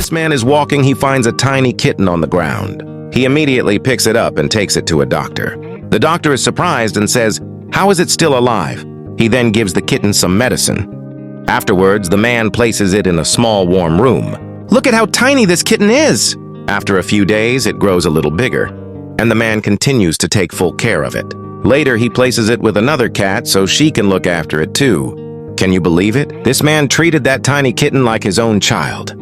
this man is walking, he finds a tiny kitten on the ground. He immediately picks it up and takes it to a doctor. The doctor is surprised and says, "How is it still alive?" He then gives the kitten some medicine. Afterwards, the man places it in a small warm room. "Look at how tiny this kitten is!" After a few days, it grows a little bigger, and the man continues to take full care of it. Later, he places it with another cat so she can look after it too. Can you believe it? This man treated that tiny kitten like his own child.